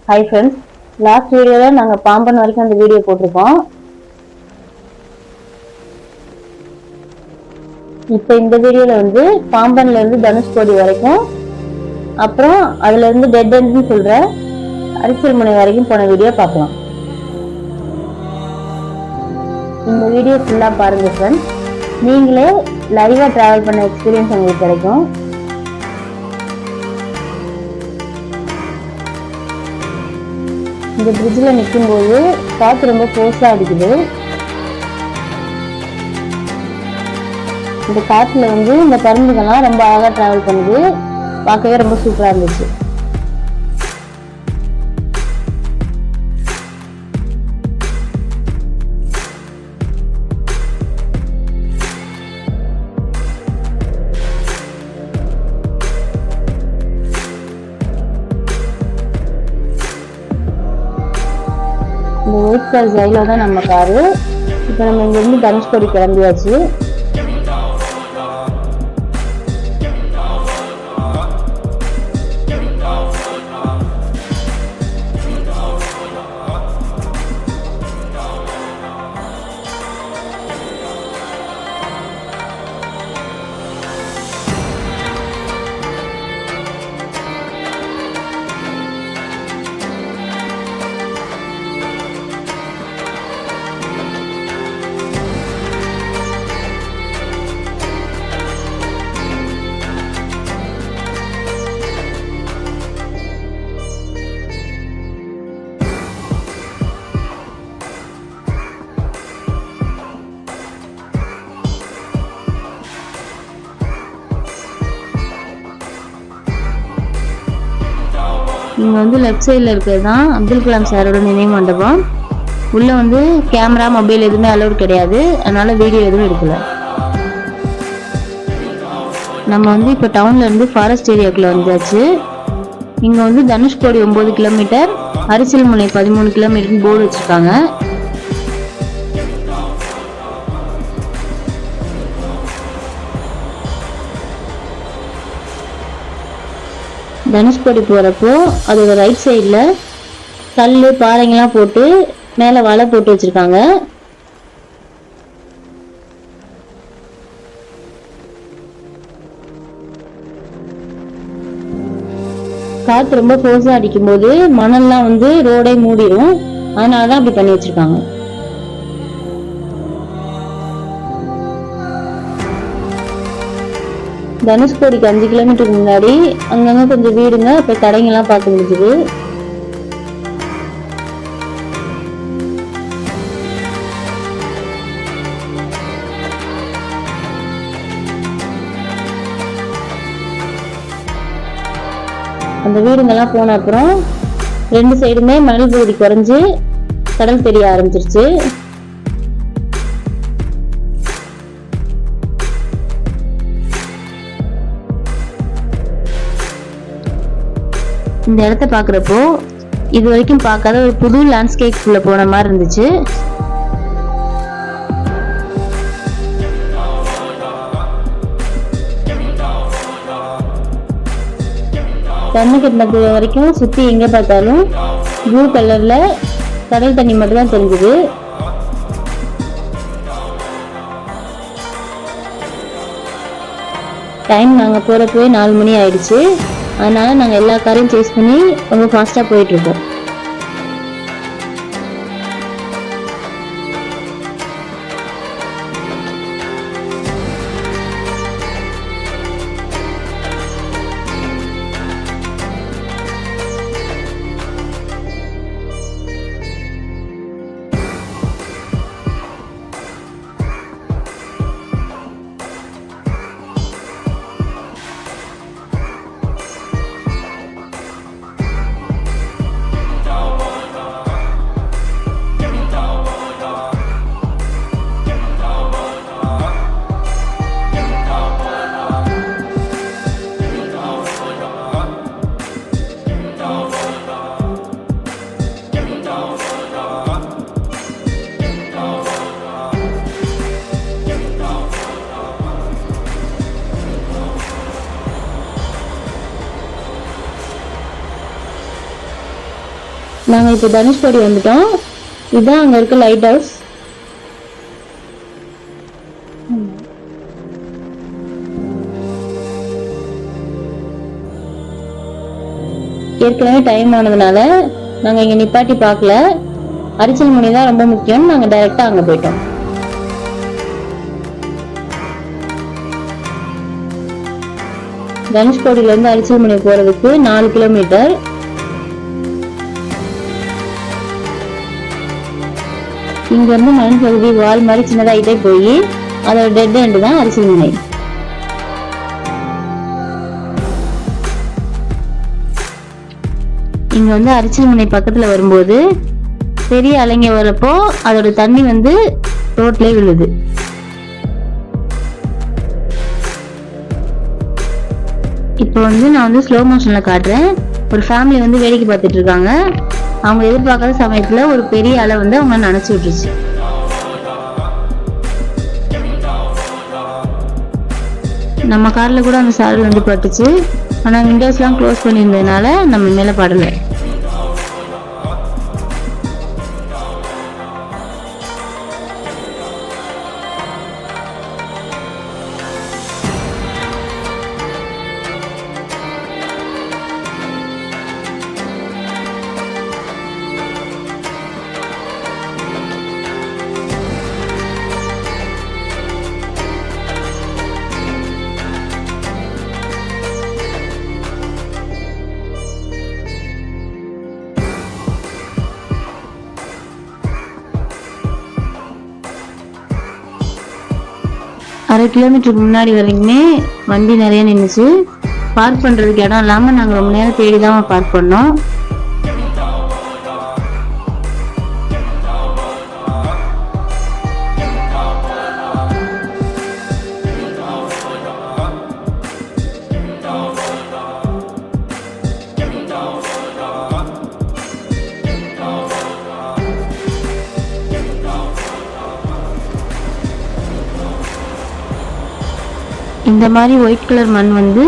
Hi friends, last video la நாங்க பாம்பன் வரைக்கும் அந்த வீடியோ போட்டுருக்கோம். இப்போ இந்த வீடியோல வந்து பாம்பன்ல இருந்து தனுஷ்கோடி வரைக்கும் அப்புறம் அதுல இருந்து டெட் எண்ட்னு சொல்ற அரிச்சல்முனை வரைக்கும் போன வீடியோ பார்க்கலாம். இந்த வீடியோ ஃபுல்லா பாருங்க ஃப்ரெண்ட்ஸ். நீங்களே லைவா டிராவல் பண்ண எக்ஸ்பீரியன்ஸ் உங்களுக்கு கிடைக்கும். இந்த பிரிட்ஜ்ல நிற்கும் போது காற்று ரொம்ப ஃபோர்ஸா அடிக்குது. இந்த காற்றுல வந்து இந்த பருந்துகள்லாம் ரொம்ப அழகா டிராவல் பண்ணுது. பார்க்கவே ரொம்ப சூப்பரா இருந்துச்சு. இந்த ஒயிட் கலர் ஜைலோ தான் நம்ம காரு. இப்போ நம்ம இங்கிருந்து தனுஷ்கோடி கிளம்பியாச்சு. இங்கே வந்து லெஃப்ட் சைடில் இருக்கிறது தான் அப்துல் கலாம் சாரோட நினைவு மண்டபம். உள்ளே வந்து கேமரா மொபைல் எதுவுமே அலோடு கிடையாது, அதனால வீடியோ எதுவும் எடுக்கல. நம்ம வந்து இப்போ டவுன்லேருந்து ஃபாரஸ்ட் ஏரியாவுக்குள்ளே வந்தாச்சு. இங்கே வந்து தனுஷ்கோடி 9 கிலோமீட்டர், அரிச்சல்முனை 13 கிலோமீட்டர்னு போர்டு வச்சுருக்காங்க. தனுஷ்கோடி போகிறப்போ அதோட ரைட் சைடில் கல் பாறைங்கெல்லாம் போட்டு மேலே வலை போட்டு வச்சுருக்காங்க. காற்று ரொம்ப ஃபோர்ஸாக அடிக்கும்போது மணல்லாம் வந்து ரோடே மூடிடும், அதனால தான் அப்படி பண்ணி வச்சுருக்காங்க. தனுஷ்கோடிக்கு 5 கிலோமீட்டருக்கு முன்னாடி அங்கங்க கொஞ்சம் வீடுங்க, அப்புறம் கடைங்கெல்லாம் பார்க்க முடிஞ்சுது. அந்த வீடுங்கெல்லாம் போன அப்புறம் 2 சைடுமே மணல் பகுதி குறைஞ்சு கடல் தெரிய ஆரம்பிச்சிருச்சு. இந்த இடத்த பார்க்குறப்போ இது வரைக்கும் பார்க்காத ஒரு புது லேண்ட்ஸ்கேப்குள்ள போன மாதிரி இருந்துச்சு. தண்ணி கட்டினது வரைக்கும் சுற்றி எங்கே பார்த்தாலும் ப்ளூ கலர்ல கடல் தண்ணி மட்டும் தான் தெரிஞ்சுது. டைம் நாங்கள் போகிறப்பவே 4 மணி ஆயிடுச்சு. அதனால நாங்கள் எல்லா காரையும் சேஸ் பண்ணி ரொம்ப ஃபாஸ்ட்டாக போயிட்டு இருக்கோம். நாங்கள் இப்போ தனுஷ்கோடி வந்துட்டோம். இதுதான் அங்கே இருக்க லைட் ஹவுஸ். ஏற்கனவே டைம் ஆனதுனால நாங்கள் இங்கே நிப்பாட்டி பார்க்கல. அரிச்சல் முனை தான் ரொம்ப முக்கியம். நாங்கள் டைரெக்டாக அங்கே போயிட்டோம். தனுஷ்கோடியிலேருந்து அரிச்சல் முனை போகிறதுக்கு 4 கிலோமீட்டர். இங்கேருந்து மண் பகுதி வால் மாதிரி சின்னதாகிட்டே போய் அதோட டெட் எண்டு தான் அரிச்சல் முனை. இங்க வந்து அரிச்சல் முனை பக்கத்துல வரும்போது பெரிய அலைங்க வரப்போ அதோட தண்ணி வந்து ரோட்ல விழுது. இப்போ வந்து நான் வந்து ஸ்லோ மோஷன்ல காட்டுறேன். ஒரு ஃபேமிலி வந்து வேடிக்கை பார்த்துட்டு இருக்காங்க. அவங்க எதிர்பார்க்காத சமயத்துல ஒரு பெரிய அலை வந்து அவங்க நினைச்சு விட்டுருச்சு. நம்ம கார்ல கூட அந்த சாரல் வந்து பட்டுச்சு. ஆனா விண்டோஸ்லாம் க்ளோஸ் பண்ணியிருந்ததுனால நம்ம மேல படலை. அரை கிலோமீட்டருக்கு முன்னாடி வரைக்குமே வண்டி நிறைய நின்றுச்சு. பார்க் பண்ணுறதுக்கு இடம் இல்லாமல் நாங்கள் ரொம்ப நேரம் தேடி தான் பார்க் பண்ணோம். இந்த மாதிரி ஒயிட் கலர் மண் வந்து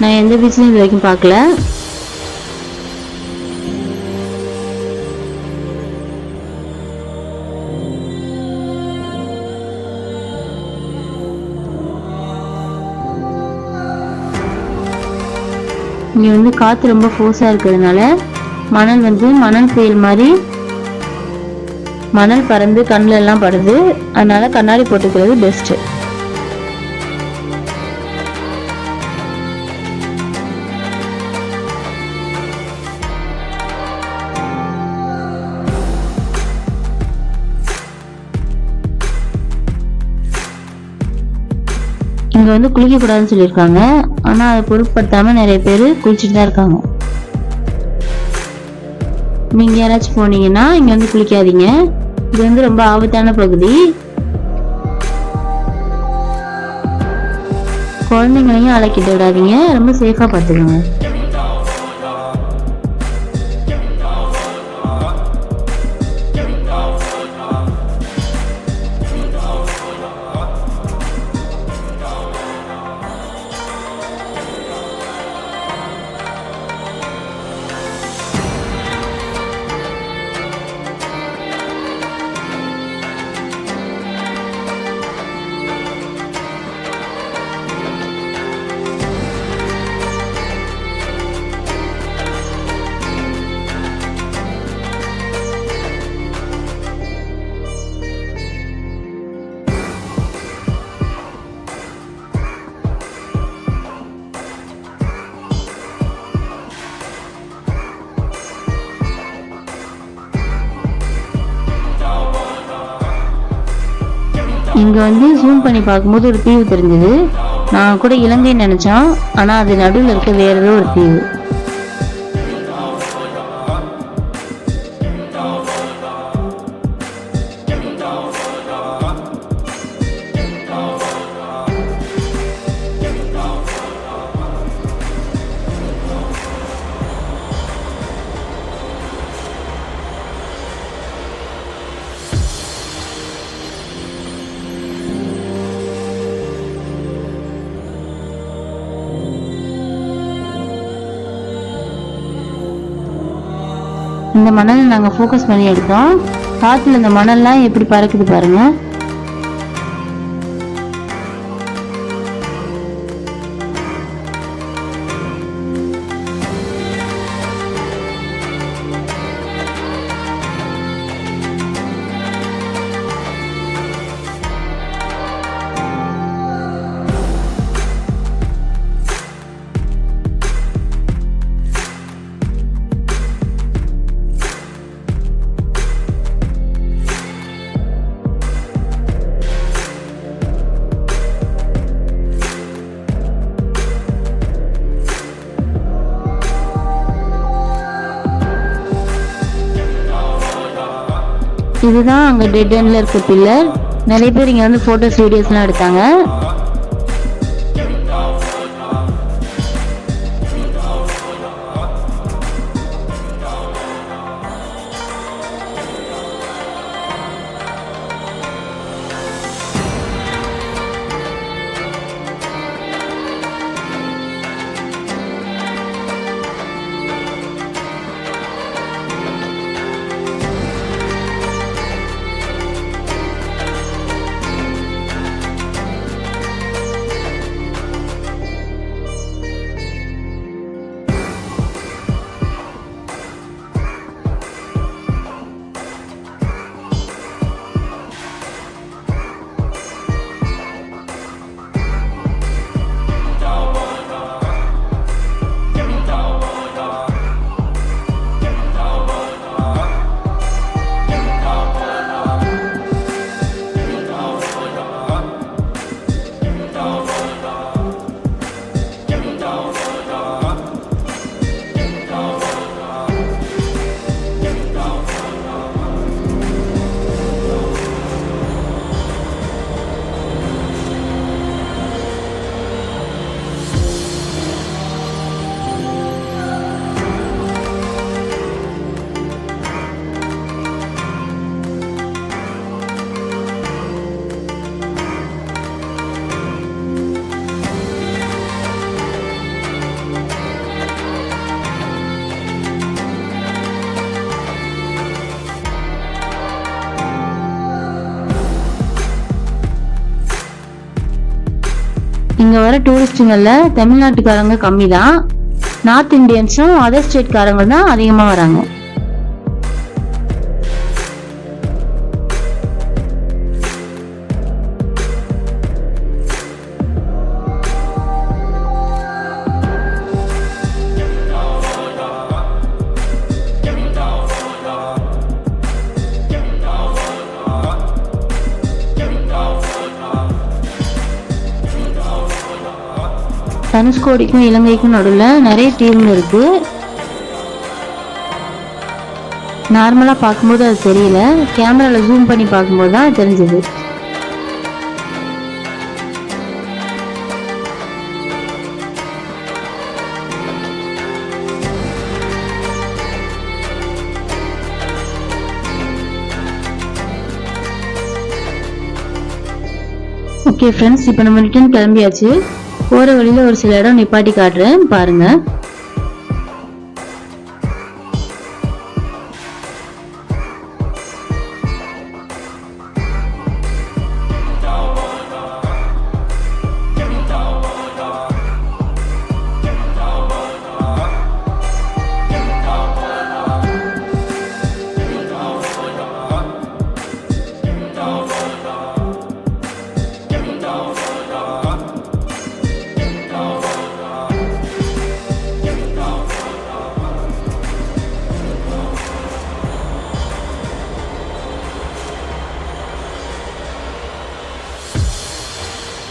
நான் எந்த பீச்லையும் இது வரைக்கும் பார்க்கல. இங்கே வந்து காற்று ரொம்ப ஃபோர்ஸாக இருக்கிறதுனால மணல் வந்து மணல் புயல் மாதிரி மணல் பறந்து கண்ணில் எல்லாம் படுது. அதனால கண்ணாடி போட்டுக்கிறது பெஸ்ட்டு. இங்கே வந்து குளிக்கக்கூடாதுன்னு சொல்லியிருக்காங்க. ஆனால் அதை பொருட்படுத்தாமல் நிறைய பேர் குளிச்சுட்டு தான் இருக்காங்க. நீங்கள் யாராச்சும் போனீங்கன்னா இங்கே வந்து குளிக்காதீங்க. இது வந்து ரொம்ப ஆபத்தான பகுதி. குழந்தைங்களையும் அழைக்கிட்டு விடாதீங்க. ரொம்ப சேஃபாக பார்த்துக்கோங்க. இங்கே வந்து ஜூம் பண்ணி பார்க்கும்போது ஒரு தீவு தெரிஞ்சது. நான் கூட இலங்கைன்னு நினச்சோம். ஆனால் அது நடுவில் இருக்க வேற ஏதோ ஒரு தீவு. இந்த மணலை நாங்கள் ஃபோக்கஸ் பண்ணி எடுத்தோம். காற்றுல இந்த மணல்லாம் எப்படி பறக்குது பாருங்க. இதுதான் அங்கே டெட் எண்ட்ல இருக்க பில்லர். நிறைய பேர் இங்கே வந்து ஃபோட்டோஸ் வீடியோஸ்லாம் எடுத்தாங்க. இங்கே வர டூரிஸ்ட்டுங்களில் தமிழ்நாட்டுக்காரங்க கம்மி தான். நார்த் இந்தியன்ஸும் அதர் ஸ்டேட்காரங்க தான் அதிகமாக வராங்க. தனுஷ்கோடிக்கும் இலங்கைக்கும் நடுவில் நிறைய தீவுங்க இருக்கு. நார்மலா பார்க்கும்போது அது தெரியல, கேமரால ஜூம் பண்ணி பார்க்கும்போது தான் தெரிஞ்சது. ஓகே ஃப்ரெண்ட்ஸ், இப்போ நம்ம ரிட்டர்ன் கிளம்பியாச்சு. போற வழியில ஒரு சில இடம் நிப்பாட்டி காட்டுறேன் பாருங்க.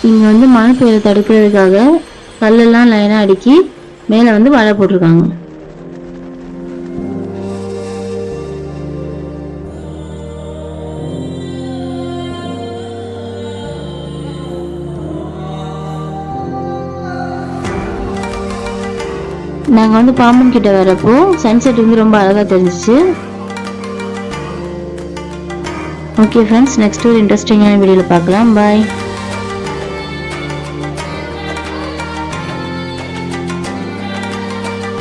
இங்க வந்து மழை பெய்ய தடுக்கிறதுக்காக கல்லெல்லாம் லைனா அடுக்கி மேல வந்து வலை போட்டிருக்காங்க. நாங்க வந்து பாம்பன் கிட்ட வரப்போ சன்செட் வந்து ரொம்ப அழகா தெரிஞ்சிச்சு. ஓகே ஃப்ரெண்ட்ஸ், நெக்ஸ்ட் ஒரு இன்ட்ரெஸ்டிங்கான வீடியோல பார்க்கலாம். பாய்.